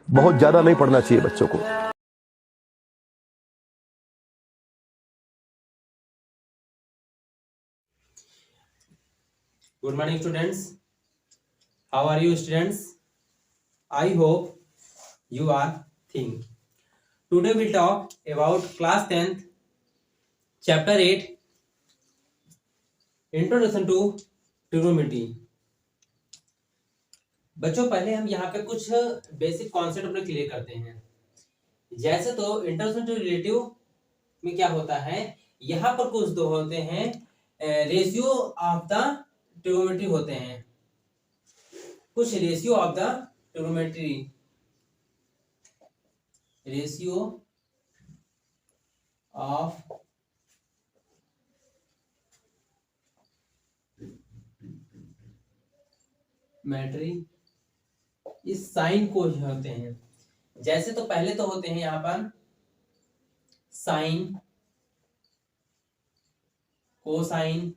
बहुत ज्यादा नहीं पढ़ना चाहिए बच्चों को। Good morning, students. How are you, students? I hope you are thin. Today we'll talk about class 10th, chapter 8, Introduction to Trigonometry. बच्चों, पहले हम यहाँ पे कुछ बेसिक कॉन्सेप्ट अपने क्लियर करते हैं। जैसे तो इंट्रोडक्शन टू रिलेटिव में क्या होता है, यहाँ पर कुछ दो होते हैं रेशियो ऑफ द ट्रिगोनोमेट्री होते हैं, कुछ ratio of the trigonometry, ratio of मैट्री इस साइन को होते हैं। जैसे तो पहले तो होते हैं यहाँ पर sine, cosine,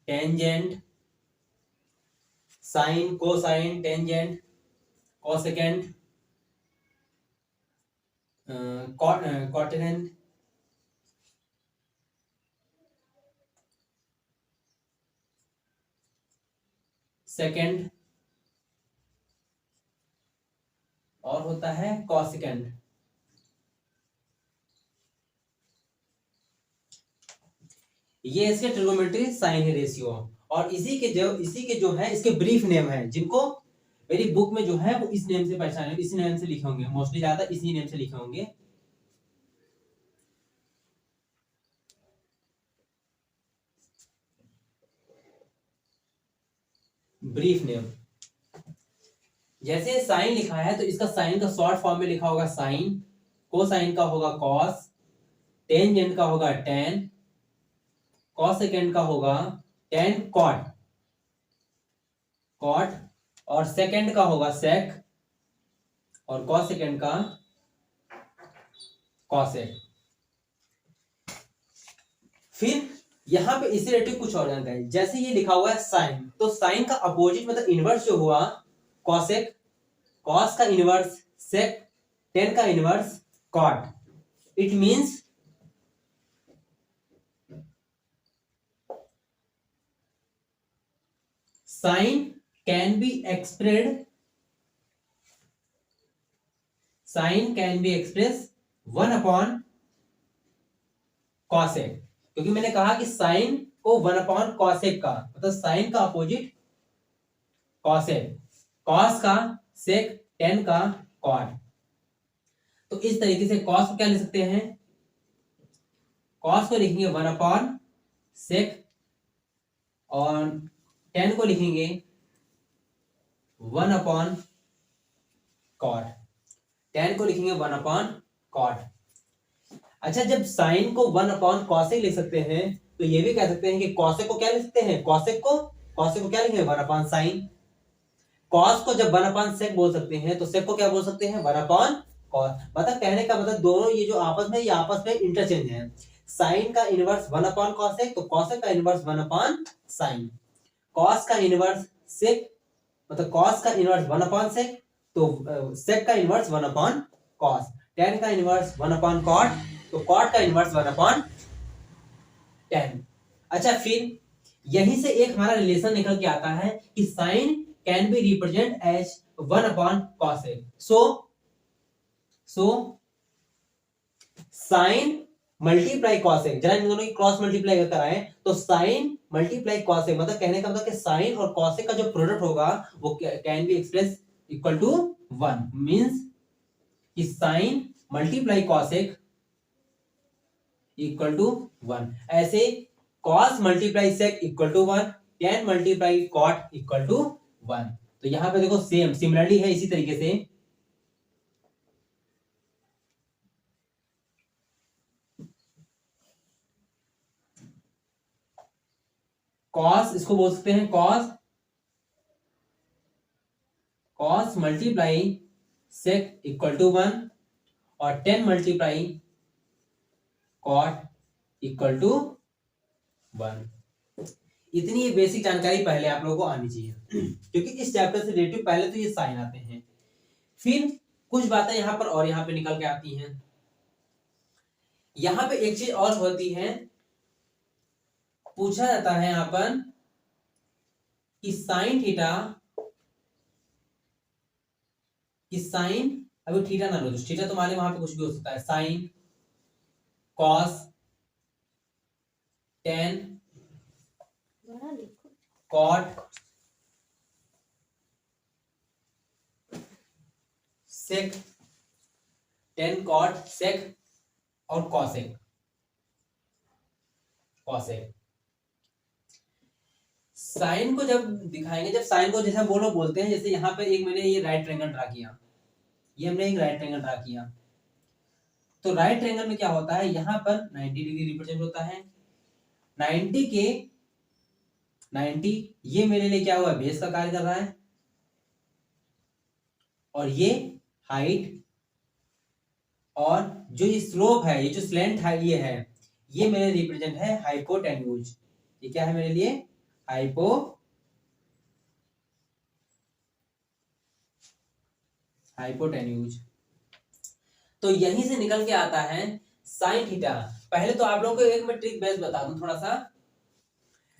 tangent, sine, cosine, tangent, cosecant, cotangent, secant और होता है कॉसेकेंट। ये इसके ट्रिगोनोमेट्री साइन है रेशियो, और इसी के जो है इसके ब्रीफ नेम है, जिनको मेरी बुक में जो है वो इस नेम से पहचाने, इसी नेम से लिखे होंगे, मोस्टली ज्यादा इसी नेम से लिखे होंगे। ब्रीफ नेम, जैसे साइन लिखा है तो इसका साइन का शॉर्ट फॉर्म में लिखा होगा साइन, कोसाइन का होगा कॉस, टेंजेंट का होगा टेन, कॉसेकेंट का होगा टेन कॉट, कॉट, और सेकेंड का होगा सेक, और कॉसेकेंट का कॉसेक। फिर यहां पे इसी रिलेटिव कुछ और जानते हैं। जैसे ये लिखा हुआ है साइन, तो साइन का अपोजिट मतलब इनवर्स जो हुआ कॉसेक, कॉस का इनवर्स सेक, टेन का inverse cot. It means sine can be expressed, sine can be express 1 upon cosec, क्योंकि मैंने कहा कि साइन को 1 अपॉन कॉसेक का मतलब साइन का अपोजिट कॉसेक, कॉस का सेक, टेन का कॉट। तो इस तरीके से कॉस को क्या लिख सकते हैं, कॉस को लिखेंगे 1 अपॉन सेक, और टेन को लिखेंगे 1 अपॉन कॉट, टेन को लिखेंगे 1 अपॉन कॉट। अच्छा, जब साइन को 1 अपॉन कॉसेक लिख सकते हैं तो ये भी कह सकते हैं कि कॉसेक को क्या लिख सकते हैं, कॉसेक को क्या लिखेंगे 1 अपॉन साइन। कॉस को जब 1 अपॉन सेक बोल सकते हैं तो सेक को क्या बोल सकते हैं 1 अपॉन कॉस। मतलब कहने का मतलब दोनों ये जो आपस में इंटरचेंज है। साइन का इनवर्स 1 अपॉन कॉसेक, तो कॉसेक का इनवर्स 1 अपॉन साइन। कॉस का इनवर्स सेक, मतलब कॉस का इनवर्स 1 अपॉन सेक, तो सेक का इनवर्स 1 अपॉन कॉस। टेन का इनवर्स 1 अपॉन कॉट, तो कॉट का इनवर्स 1 अपॉन टेन। अच्छा, फिर यहीं से एक हमारा रिलेशन निकल के आता है कि sine can be represent as 1 upon cosec. So sine multiply cosec, जरा इन दोनों की क्रॉस मल्टीप्लाई कराएं तो साइन मल्टीप्लाई कॉसेक, मतलब कहने का मतलब कि साइन और कॉसेक का जो प्रोडक्ट होगा वो can be express equal to 1। Means कि sine multiply cosec equal to 1। ऐसे cos multiply sec equal to 1, tan multiply cot equal to 1। तो यहां पे देखो सेम सिमिलरली है। इसी तरीके से कॉस, इसको बोल सकते हैं cos multiply sec equal to 1, और tan multiply cot equal to 1। इतनी ये बेसिक जानकारी पहले आप लोगों को आनी चाहिए क्योंकि इस चैप्टर से रिलेटिव पहले तो ये साइन आते हैं, फिर कुछ बातें यहाँ पर और यहाँ पे निकल के आती हैं। यहाँ पे एक चीज और होती है, पूछा जाता है यहाँ पर कि साइन थीटा, कि साइन, अभी थीटा ना लो, थीटा तो मान लो वहां पे कुछ भी हो सकता है, साइन, कॉस, टेन, कॉट, सेक, टेन कॉट सेक और कॉसेक, कॉसेक। साइन को जब दिखाएंगे, जब साइन को जैसे वो लोग बोलते हैं, जैसे यहाँ पे एक मैंने ये राइट ट्रायंगल ड्रा किया, ये हमने एक राइट ट्रायंगल ड्रा किया, तो राइट ट्रायंगल में क्या होता है, यहाँ पर 90 डिग्री रिप्रेजेंट होता है, 90 के 90 ये मेरे लिए क्या हुआ, बेस का कार्य कर रहा है, और ये हाइट, और जो ये स्लोप है, ये जो स्लैंट है, ये मेरे रिप्रेजेंट है हाइपोटेन्यूज। ये क्या है मेरे लिए, हाइपोटेन्यूज। तो यहीं से निकल के आता है साइन थीटा। पहले तो आप लोगों को एक मैं ट्रिक बेस बता दूं थोड़ा सा,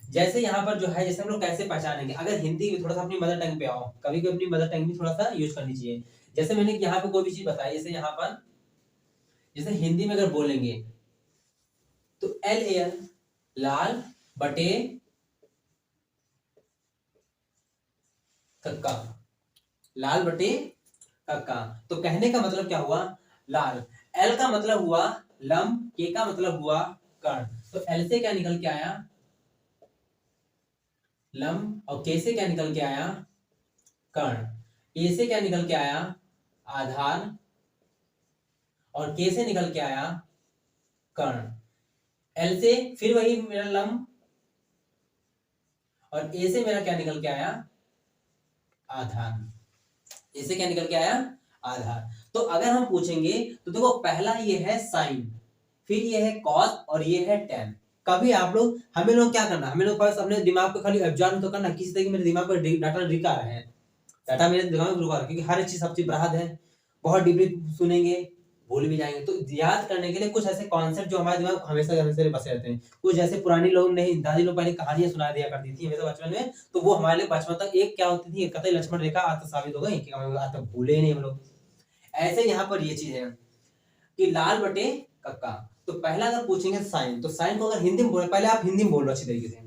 जैसे यहाँ पर जो है, जैसे हम लोग कैसे पहचानेंगे, अगर हिंदी में थोड़ा सा अपनी मदर टंग पे आओ, कभी कभी अपनी मदर टंग भी थोड़ा सा यूज करनी चाहिए। जैसे मैंने यहाँ पे कोई भी चीज बताई, जैसे यहाँ पर, जैसे हिंदी में अगर बोलेंगे तो LAL, लाल बटे कक्का, लाल बटे कक्का। तो कहने का मतलब क्या हुआ, लाल, L का मतलब हुआ लंब, K का मतलब हुआ कर्ण, तो L से क्या निकल के आया, लंब, और K से क्या निकल के आया, कर्ण, A से क्या निकल के आया, आधार, और K से निकल के आया कर्ण, L से फिर वही मेरा लंब, और A से मेरा क्या निकल के आया, आधार, A से क्या निकल के आया, आधार। तो अगर हम पूछेंगे तो देखो, पहला ये है साइन, फिर ये है कॉस, और ये है टेन। कभी आप लोग, हमें लोग क्या करना, हमें लोग पास अपने दिमाग पे खाली एब्जॉर्ब तो करना, किसी तरह मेरे दिमाग पर डाटा रिका रहे हैं, डाटा मेरे दिमाग में रुका रहा है, क्योंकि हर एक चीज सब चीज बराबर है, बहुत डीपली सुनेंगे भूल भी जाएंगे। तो याद करने के लिए कुछ ऐसे कॉन्सेप्ट जो हमारे दिमाग हमेशा हमेशा बसे रहते हैं, कुछ जैसे पुरानी लोग नहीं, दादी लोग पहले कहानियां सुना दिया करती थी हमेशा बचपन में, तो वो हमारे लिए बचपन तक एक क्या होती थी, कतई लक्ष्मण रेखा आज तक साबित हो गई कि आज तक भूले नहीं हम लोग। ऐसे यहाँ पर ये चीज है कि लाल बटे कक्का। तो पहला अगर पूछेंगे साइन, तो साइन को अगर हिंदी में बोले, पहले आप हिंदी में बोलो अच्छी तरीके से,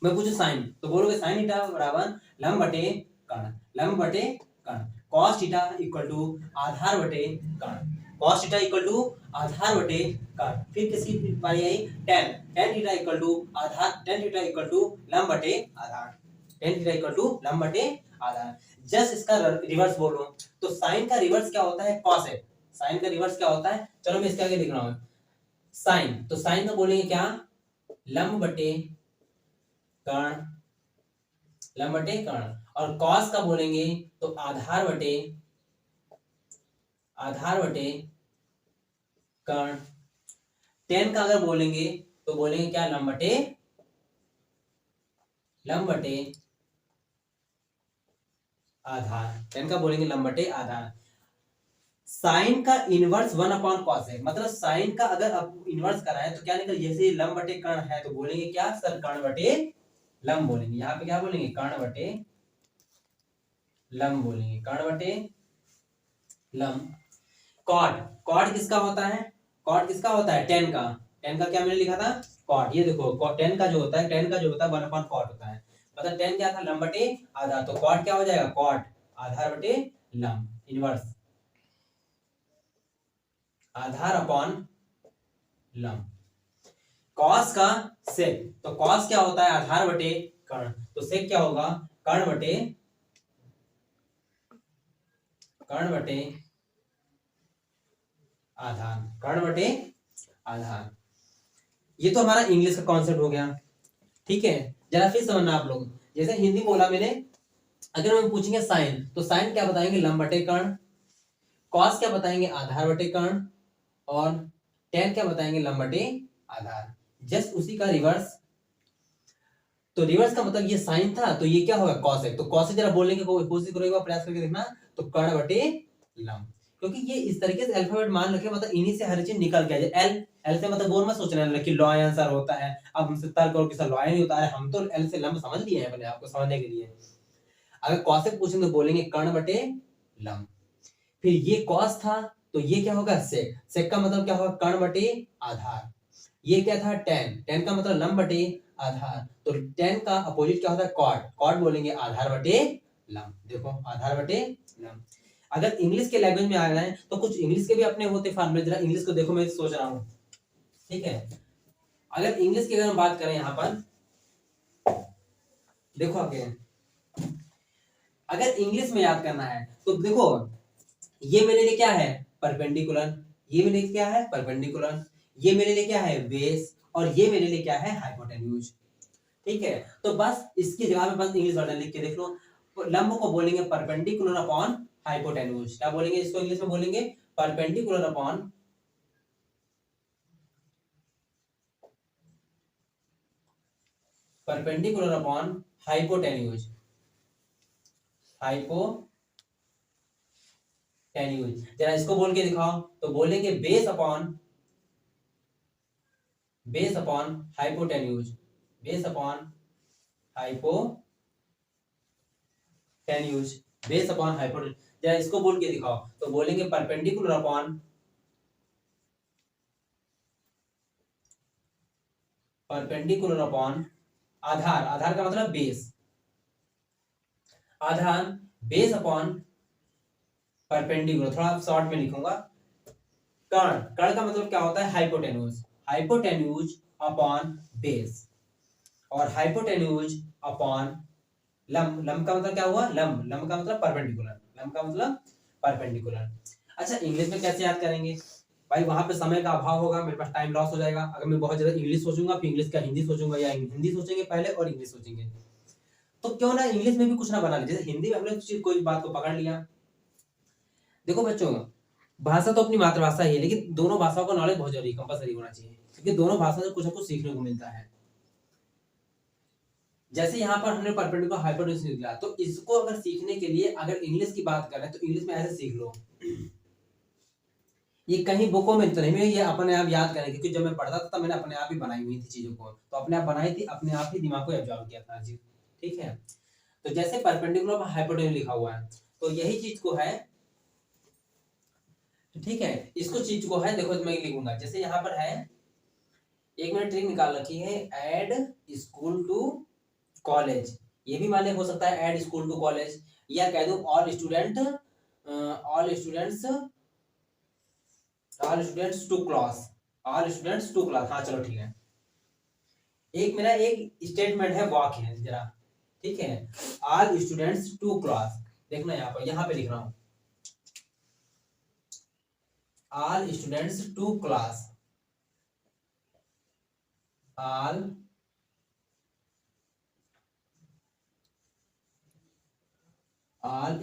मैं पूछूं साइन तो बोलोगे साइन थीटा बराबर लंब बटे कर्ण, लंब बटे कर्ण, cos थीटा इक्वल टू आधार बटे कर्ण, cos थीटा इक्वल टू आधार बटे कर्ण। फिर किसकी बारी आई, tan, tan theta equal to आधार, tan थीटा इक्वल टू लंब बटे आधार, tan थीटा इक्वल टू लंब बटे आधार। जस्ट इसका रिवर्स बोलो तो साइन का रिवर्स क्या होता है, cos है, साइन का रिवर्स क्या होता है, चलो मैं इसके आगे लिख रहा हूं, साइन, तो साइन का बोलेंगे क्या, लंब बटे कर्ण, लंब बटे कर्ण, और कॉस का बोलेंगे तो आधार बटे कर्ण, टेन का अगर बोलेंगे तो बोलेंगे क्या, लंब बटे आधार, टेन का बोलेंगे लंब बटे आधार। साइन का इनवर्स 1/cos है, मतलब साइन का अगर आप इनवर्स कराएं तो क्या निकल, जैसे लंब बटे कर्ण है तो बोलेंगे क्या सर, कर्ण बटे लंब बोलेंगे, यहाँ पे क्या बोलेंगे, कर्ण बटे लंब बोलेंगे, कर्ण बटे लंब। कॉट, कॉट किसका होता है, कॉट किसका होता है, टेन का, टेन का क्या मैंने लिखा था, कॉट, ये देखो टेन का जो होता है, टेन का जो होता है 1/cot होता है, मतलब टेन क्या था, लंब बटे आधार, तो कॉट क्या हो जाएगा, कॉट आधार बटे लंब, इनवर्स आधार अपॉन लंब। कॉस का सेक, तो कॉस क्या होता है, आधार बटे कर्ण, तो सेक क्या होगा, कर्ण बटे आधार, कर्ण बटे आधार। ये तो हमारा इंग्लिश का कॉन्सेप्ट हो गया, ठीक है। जरा फिर समझना आप लोग, जैसे हिंदी बोला मैंने, अगर हम पूछेंगे साइन, तो साइन क्या बताएंगे, लंब बटे कर्ण, कॉस क्या बताएंगे, आधार बटे कर्ण, और टेन क्या बताएंगे, लंब बटे आधार। जस्ट उसी का रिवर्स। तो रिवर्स का मतलब ये साइन था, तो ये क्या होगा कॉसेक। तो कॉसेक जरा बोलने की कोशिश करो, एक बार प्रयास करके देखना। तो कर्ण बटे लंब, क्योंकि ये इस तरीके से अल्फाबेट मान रखे, मतलब इन्हीं से हर चीज निकल के आ जाए। एल, एल से मतलब वो मत सोचना कि लॉ आंसर होता है। अब हमसे तर्क करो कि सर लॉ नहीं होता है, हम तो एल से लंब समझ लिए हैं अपने आप को समझने के लिए। अगर कॉसेक पूछेंगे तो बोलेंगे कर्ण बटे लंब। फिर ये कॉस था, तो ये क्या होगा सेक। सेक का मतलब क्या होगा कर्ण बटे आधार। ये क्या था टेन, टेन का मतलब लंब बटे आधार। तो टेन का अपोजिट क्या होता है कॉट, कॉट बोलेंगे आधार बटे लंब। देखो आधार बटे लंब। अगर इंग्लिश के लैंग्वेज में आ रहा है तो कुछ इंग्लिश के भी अपने होते फार्मूले, जरा इंग्लिश को देखो, मैं सोच रहा हूं। ठीक है, अगर इंग्लिश की अगर हम बात करें यहां पर देखो आगे, अगर इंग्लिश में याद करना है तो देखो ये मेरे लिए क्या है परपेंडिकुलर, ये मेरे लिए क्या है परपेंडिकुलर, ये मेरे लिए क्या है बेस, और ये मेरे लिए क्या है हाइपोटेन्यूज। ठीक है, तो बस इसकी जगह में बस इंग्लिश वर्जन लिख के देख लो। लंब को बोलेंगे परपेंडिकुलर अपॉन हाइपोटेन्यूज। क्या बोलेंगे इसको इंग्लिश में बोलेंगे परपेंडिकुलर अपॉन हाइपोटेन्यूज। हाइपोटेन्यूज जरा इसको बोल के दिखाओ, तो बोलेंगे base upon hypotenuse, base upon hypotenuse, base upon hypotenuse. जरा इसको बोल के दिखाओ, तो बोलेंगे परपेंडिकुलर अपॉन आधार, आधार का मतलब बेस, आधार बेस अपॉन परपेंडिकुलर। थोड़ा शॉर्ट में लिखूंगा, कर्ण, कर्ण का मतलब क्या होता है हाइपोटेन्यूज, हाइपोटेन्यूज अपॉन बेस, और हाइपोटेन्यूज अपॉन लंब, लंब का मतलब क्या हुआ लंब, लंब का मतलब परपेंडिकुलर, लंब का मतलब परपेंडिकुलर। अच्छा इंग्लिश में कैसे याद करेंगे भाई, वहां पे समय का अभाव होगा, मेरे पास टाइम लॉस हो जाएगा। अगर मैं बहुत ज्यादा इंग्लिश सोचूंगा फिर इंग्लिश का हिंदी सोचूंगा, या हिंदी सोचेंगे पहले और इंग्लिश सोचेंगे, तो क्यों ना इंग्लिश में भी कुछ ना बना ले। जैसे हिंदी में हमने कोई बात को पकड़ लिया, देखो बच्चों भाषा तो अपनी मातृभाषा ही है, लेकिन दोनों भाषाओं का नॉलेज बहुत जरूरी कंपलसरी होना चाहिए, क्योंकि दोनों भाषा से कुछ ना कुछ सीखने को मिलता है। जैसे यहाँ पर हमने परपेंडिकुलर हाइपोटेन्यूज निकला, तो इसको अगर सीखने के लिए अगर इंग्लिश की बात करें तो इंग्लिश में ऐसे सीख लो, ये कहीं बुकों में तो नहीं, ये अपने आप याद करें, क्योंकि जब मैं पढ़ता था तब मैंने अपने आप ही बनाई हुई थी चीजों को, तो अपने आप बनाई थी, अपने आप ही दिमाग को एब्जॉर्ब किया था जी। ठीक है, तो जैसे परपेंडिकुलर हाइपोटेन्यूज लिखा हुआ है, तो यही चीज को है, ठीक है, इसको चीज को है, देखो मैं लिखूंगा, जैसे यहाँ पर है, एक मैंने ट्रिक निकाल रखी है, ऐड स्कूल टू कॉलेज, ये भी मान हो सकता है ऐड स्कूल टू कॉलेज, या कह दो ऑल स्टूडेंट्स टू क्लास, हाँ चलो ठीक है। एक मेरा एक स्टेटमेंट है वाक्य है जरा, ठीक है, ऑल स्टूडेंट्स टू क्लास, देखना यहाँ पे लिख रहा हूं, all students to class, all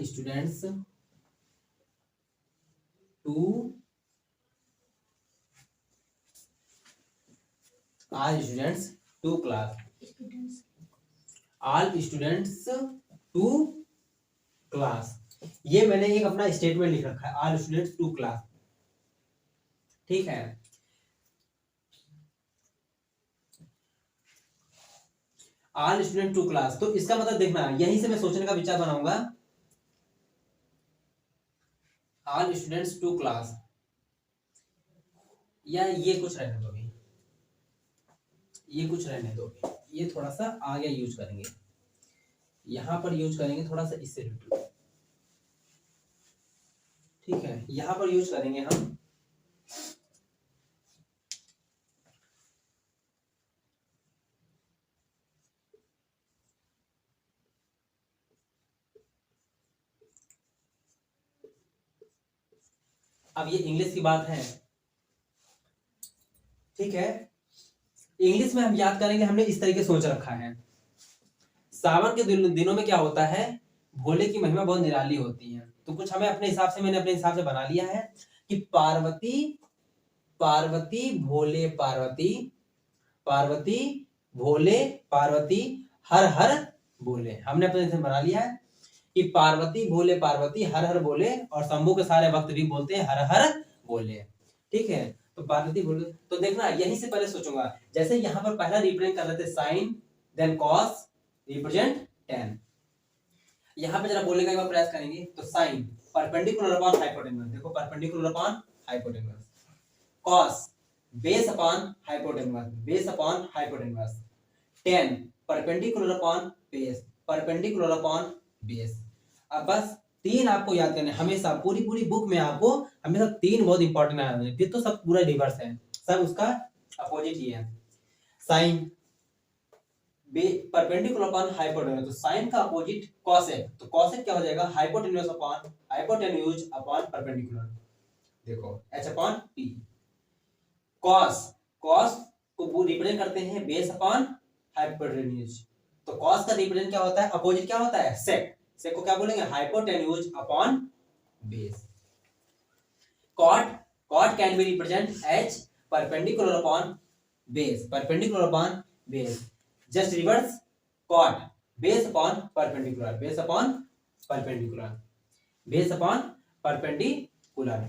students to all students to class, all students to class, ये मैंने एक अपना स्टेटमेंट लिख रखा है, ऑल स्टूडेंट्स टू क्लास। ठीक है, ऑल स्टूडेंट टू क्लास, तो इसका मतलब देखना यहीं से मैं सोचने का विचार बनाऊंगा, ऑल स्टूडेंट्स टू क्लास, या ये कुछ रहने दो अभी, ये कुछ रहने दो, ये थोड़ा सा आगे यूज करेंगे, यहां पर यूज करेंगे थोड़ा सा इससे रिलेटेड। ठीक है, यहां पर यूज करेंगे हम, अब ये इंग्लिश की बात है, ठीक है, इंग्लिश में हम याद करेंगे, हमने इस तरीके सोच रखा है, सावन के दिनों में क्या होता है, भोले की महिमा बहुत निराली होती है, तो कुछ हमें अपने हिसाब से, मैंने अपने हिसाब से बना लिया है कि पार्वती पार्वती भोले पार्वती, पार्वती भोले पार्वती हर हर बोले। हमने अपने से बना लिया है कि पार्वती भोले पार्वती हर हर बोले, और शंभू के सारे भक्त भी बोलते हैं हर हर बोले। ठीक है, तो पार्वती बोले, तो देखना यहीं से पहले सोचूंगा, जैसे यहाँ पर पहला रिप्रेजेंट कर रहे थे sine, then cos, represent tan. यहाँ पे जरा बोलने का एक बार प्रयास करेंगे, तो साइन परपेंडिकुलर अपॉन हाइपोटेन्यूज, देखो perpendicular upon hypotenuse, cos base upon hypotenuse, base upon hypotenuse, ten perpendicular upon base, perpendicular upon base. अब बस तीन आपको याद करने हमेशा, पूरी बुक में आपको हमेशा तीन बहुत इंपॉर्टेंट है, फिर तो सब पूरा रिवर्स है, सब उसका अपोजिट ही है। साइन परपेंडिकुलर अपॉन हाइपोटेन्यूज, तो साइन का अपोजिट कॉसेक, तो कॉसेक क्या हो जाएगा, hypotenuse upon hypotenuse upon perpendicular, देखो h upon p। Cos, cos को रिप्रेजेंट करते हैं बेस अपॉन हाइपोटेन्यूज, तो कॉस का रिप्रेजेंट क्या होता है, अपोजिट क्या होता है, सेक, सेक को क्या बोलेंगे, hypotenuse upon base. Cot, cot can be represent h perpendicular upon base, perpendicular upon base, just reverse cot base upon perpendicular, base upon perpendicular, base upon perpendicular.